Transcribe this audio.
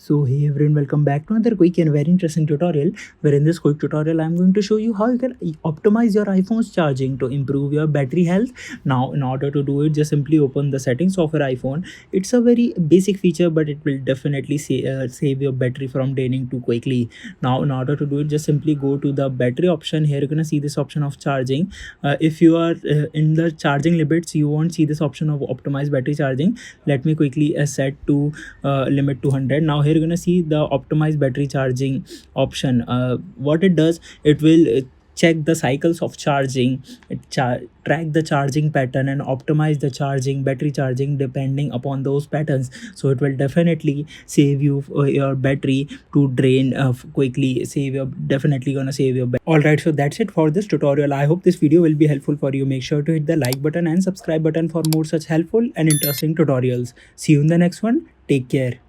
So hey everyone, welcome back to another quick and very interesting tutorial, where in this quick tutorial I'm going to show you how you can optimize your iPhone's charging to improve your battery health. Now in order to do it, just simply open the settings of your iPhone. It's a very basic feature, but it will definitely save your battery from draining too quickly. Now in order to do it, just simply go to the battery option. Here you're gonna see this option of charging. If you are in the charging limits, you won't see this option of optimize battery charging. Let me quickly set to limit to 100. Now here you're gonna see the optimized battery charging option. What it does, it will check the cycles of charging, track the charging pattern and optimize the battery charging depending upon those patterns. So it will definitely save you your battery to drain quickly. Definitely gonna save your battery. All right, so that's it for this tutorial. I hope this video will be helpful for you. Make sure to hit the like button and subscribe button for more such helpful and interesting tutorials. See you in the next one. Take care.